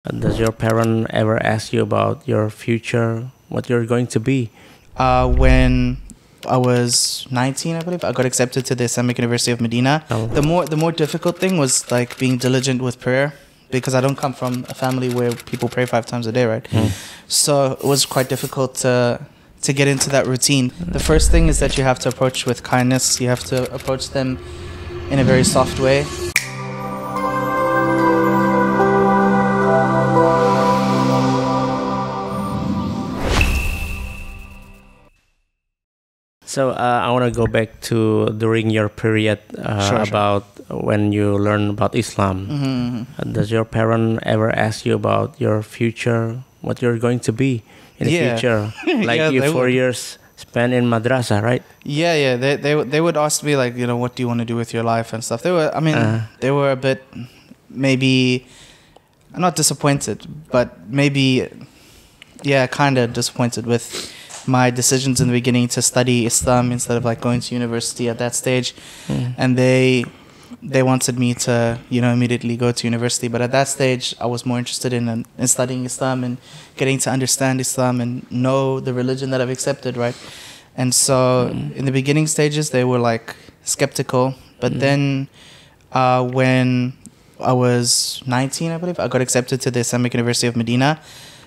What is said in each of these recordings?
Does your parent ever ask you about your future, what you're going to be? When I was 19, I believe, I got accepted to the Islamic University of Medina. Oh. The more difficult thing was like being diligent with prayer, because I don't come from a family where people pray 5 times a day, right? So it was quite difficult to get into that routine. The first thing is that you have to approach with kindness. You have to approach them in a very soft way. So I want to go back to during your period Sure. about when you learn about Islam. Does your parent ever ask you about your future, what you're going to be in the Yeah. future? Like Yeah, you they 4 would. years spent in madrasa, right? Yeah. They would ask me like, what do you want to do with your life and stuff. They were a bit, maybe, not disappointed, but maybe, kind of disappointed with my decisions in the beginning to study Islam instead of like going to university at that stage. And they wanted me to immediately go to university, but at that stage I was more interested in studying Islam and getting to understand Islam and know the religion that I've accepted, right? And so in the beginning stages they were like skeptical, but then when I was 19, I believe, I got accepted to the Islamic University of Medina.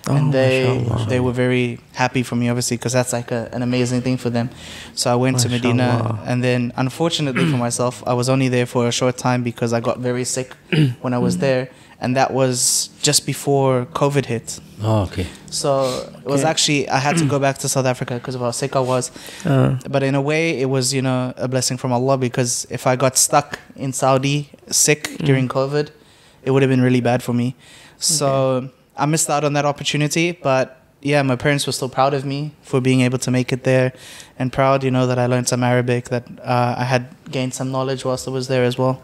And Masyaallah. they were very happy for me, obviously, because that's like an amazing thing for them. So I went to Medina, Masyaallah. and then unfortunately for myself, I was only there for a short time because I got very sick when I was there, and that was just before COVID hit. Oh, okay. So it was actually, I had to go back to South Africa because of how sick I was. But in a way, it was, a blessing from Allah, because if I got stuck in Saudi sick during COVID, it would have been really bad for me. So I missed out on that opportunity, but yeah, my parents were still proud of me for being able to make it there, and proud, that I learned some Arabic, that I had gained some knowledge whilst I was there as well.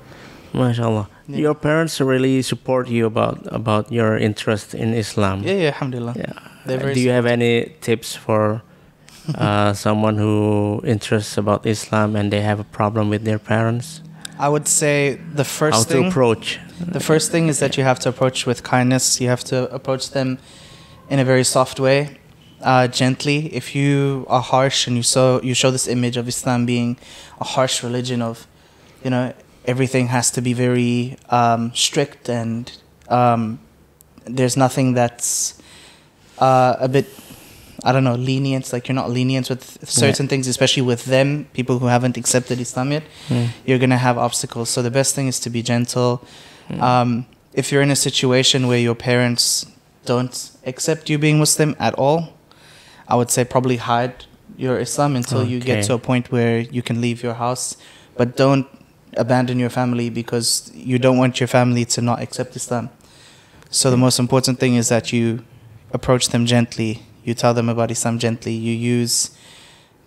Mashallah. Yeah. Your parents really support you about your interest in Islam. Yeah, alhamdulillah. Yeah. They're very Do you have any tips for someone who interests about Islam and they have a problem with their parents? I would say the first How thing... to approach? The first thing is that you have to approach with kindness. You have to approach them in a very soft way, gently. If you are harsh and you show this image of Islam being a harsh religion of, everything has to be very strict, and there's nothing that's a bit, lenient. Like, you're not lenient with certain things, especially with them, people who haven't accepted Islam yet. You're going to have obstacles. So the best thing is to be gentle. If you're in a situation where your parents don't accept you being Muslim at all, I would say probably hide your Islam until you get to a point where you can leave your house. But don't abandon your family, because you don't want your family to not accept Islam. So the most important thing is that you approach them gently. You tell them about Islam gently. You use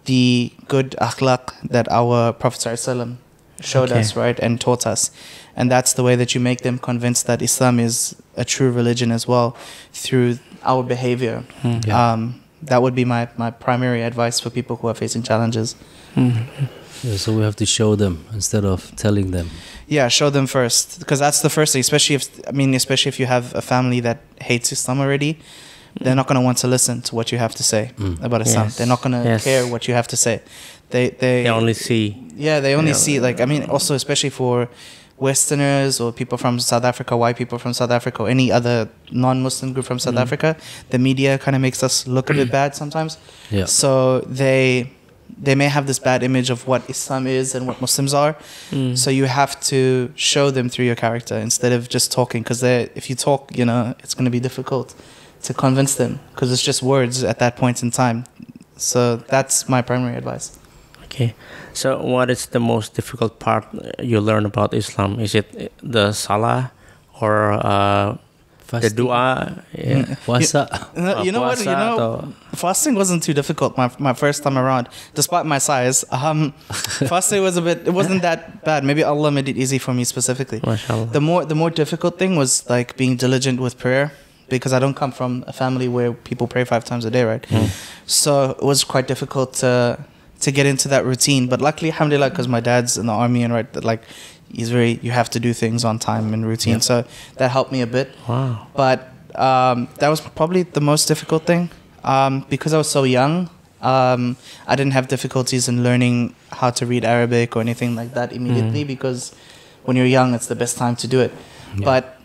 the good akhlaq that our Prophet ﷺ showed us, right, and taught us. And that's the way that you make them convinced that Islam is a true religion as well, through our behavior. That would be my primary advice for people who are facing challenges. Yeah, so we have to show them instead of telling them. Yeah, show them first, because that's the first thing. Especially if you have a family that hates Islam already, they're not going to want to listen to what you have to say about Islam. Yes. They're not going to care what you have to say. They only see. Yeah, they only see, also especially for Westerners or people from South Africa, white people from South Africa, or any other non-Muslim group from South Africa, the media kind of makes us look a bit bad sometimes. Yeah. So they may have this bad image of what Islam is and what Muslims are. So you have to show them through your character instead of just talking, because if you talk, it's going to be difficult to convince them, because it's just words at that point in time. So that's my primary advice. Okay. So what is the most difficult part you learn about Islam? Is it the salah or the dua? Yeah. Puasa. You know what? Fasting wasn't too difficult my first time around, despite my size. Fasting it wasn't that bad. Maybe Allah made it easy for me specifically. Mashallah. The more difficult thing was like being diligent with prayer, because I don't come from a family where people pray 5 times a day, right? So it was quite difficult to get into that routine. But luckily, alhamdulillah, because my dad's in the army, and you have to do things on time and routine. So that helped me a bit. Wow. But that was probably the most difficult thing. Because I was so young, I didn't have difficulties in learning how to read Arabic or anything like that immediately because when you're young, it's the best time to do it. Yeah. But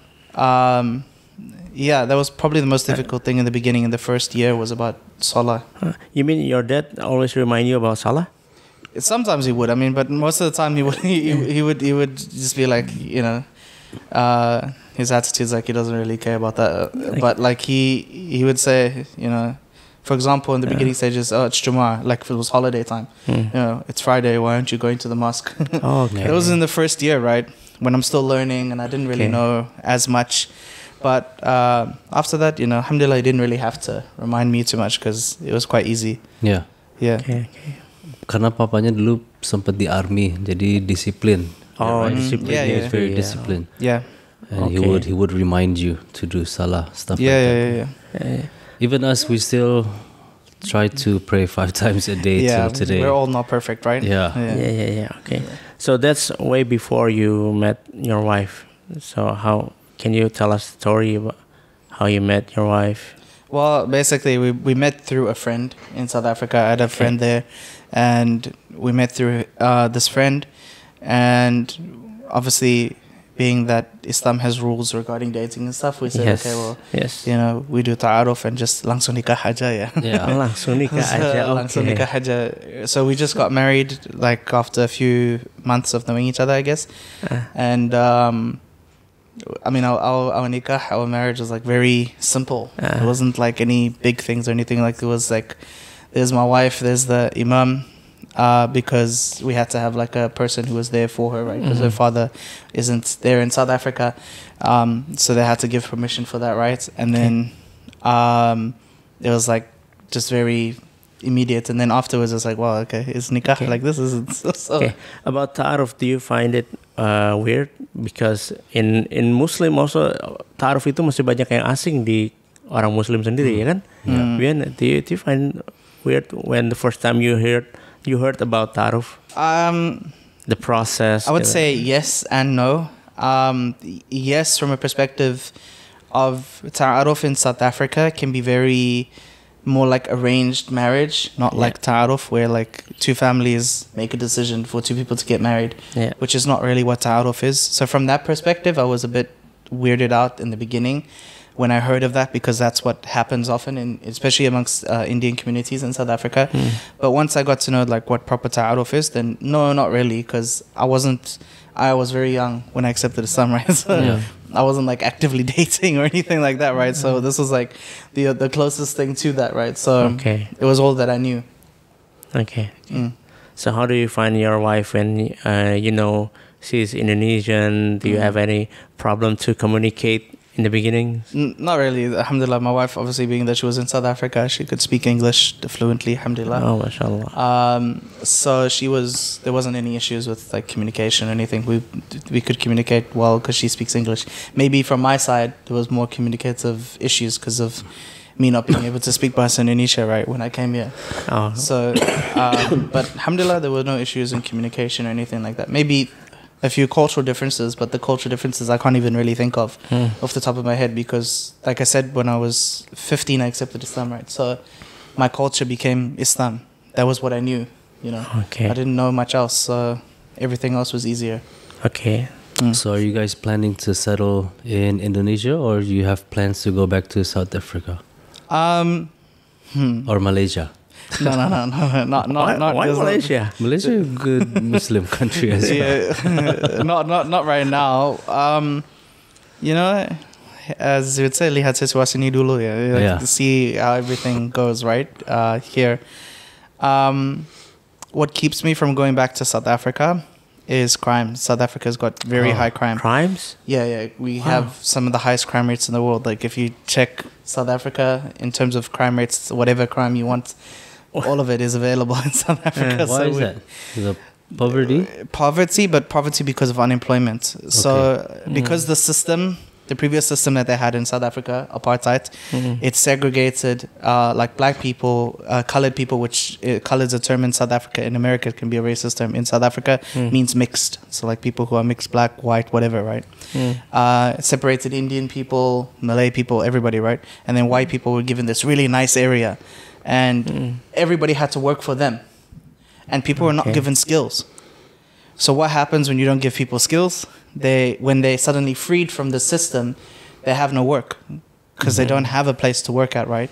yeah, that was probably the most difficult thing in the beginning. In the first year was about Salah. You mean your dad always remind you about Salah? Sometimes he would. I mean, but most of the time he would he would just be like, you know, his attitude's like he doesn't really care about that. But like he would say, you know, for example, in the beginning stages, oh, it's Jumu'ah, like if it was holiday time, you know, it's Friday, why aren't you going to the mosque? Oh, okay. It was in the first year, right, when I'm still learning and I didn't really know as much. But after that, you know, alhamdulillah, he didn't really have to remind me too much because it was quite easy. Yeah. Yeah. Okay. Karena papanya dulu sempat di army, jadi disiplin. Oh, right? discipline. Yeah, He yeah. was very disciplined. Yeah. And Okay. he would remind you to do salah, stuff Yeah, like that. yeah, yeah, yeah. Even us, we still try to pray 5 times a day Yeah, till today. we're all not perfect, right? Yeah. Yeah. Okay. So that's way before you met your wife. So how can you tell us the story about how you met your wife? Well, basically, we met through a friend in South Africa. I had a friend there, and we met through this friend. And obviously, being that Islam has rules regarding dating and stuff, we said, Yes. okay, well, Yes. you know, we do ta'aruf and just langsung nikah aja ya. Yeah. Langsung nikah aja. Langsung Okay. nikah aja. So we just got married like after a few months of knowing each other, I guess. And I mean, our nikah, our marriage was like very simple. It wasn't like any big things or anything. Like it was like, there's my wife, there's the imam, because we had to have like a person who was there for her, right? Because her father isn't there in South Africa, so they had to give permission for that, right? And then it was like just very immediate. And then afterwards, it's like, wow, okay, it's nikah. Okay. Like this is so. Okay. About ta'aruf, do you find it weird? Because in Muslim also ta'aruf itu masih banyak yang asing di orang Muslim sendiri, ya kan? Bian, do you find weird when the first time you heard about ta'aruf? The process. I would say yes and no. Yes, from a perspective of ta'aruf in South Africa can be very more like arranged marriage, not like ta'aruf where like two families make a decision for two people to get married, which is not really what ta'aruf is. So from that perspective, I was a bit weirded out in the beginning when I heard of that, because that's what happens often, especially amongst Indian communities in South Africa. But once I got to know like what proper ta'aruf is, then no, not really, because I was very young when I accepted Islam, right? So I wasn't like actively dating or anything like that, right? So this was like the closest thing to that, right? So it was all that I knew. Okay. So how do you find your wife when you know she's Indonesian? Do you have any problem to communicate in the beginning? Not really. Alhamdulillah, my wife, obviously being that she was in South Africa, she could speak English fluently, alhamdulillah. Oh, Masyaallah. So there wasn't any issues with like communication or anything. We could communicate well because she speaks English. Maybe from my side, there was more communicative issues because of me not being able to speak Bahasa Indonesia, right, when I came here. Oh. So, but alhamdulillah, there were no issues in communication or anything like that. Maybe a few cultural differences, but the cultural differences I can't even really think of off the top of my head, because like I said, when I was 15 I accepted Islam, right? So my culture became Islam. That was what I knew, you know. I didn't know much else, so everything else was easier. So are you guys planning to settle in Indonesia, or you have plans to go back to South Africa or Malaysia? No, not Why Malaysia? Malaysia is a good Muslim country as well. not right now. You know, as you would say, lihat situasi ni dulu ya. Like, see how everything goes right here. What keeps me from going back to South Africa is crime. South Africa's got very high crime. Crimes? Yeah. We have some of the highest crime rates in the world. Like if you check South Africa in terms of crime rates, whatever crime you want, all of it is available in South Africa. Why is that? The poverty? Poverty, but poverty because of unemployment. So because the system the previous system that they had in South Africa, apartheid, it segregated like black people, colored people, which colored is a term in South Africa. In America, it can be a racist term. In South Africa, means mixed. So like people who are mixed, black, white, whatever, right? It separated Indian people, Malay people, everybody, right? And then white people were given this really nice area, and everybody had to work for them, and people were not given skills. So what happens when you don't give people skills? When they suddenly freed from the system, they have no work because they don't have a place to work at, right?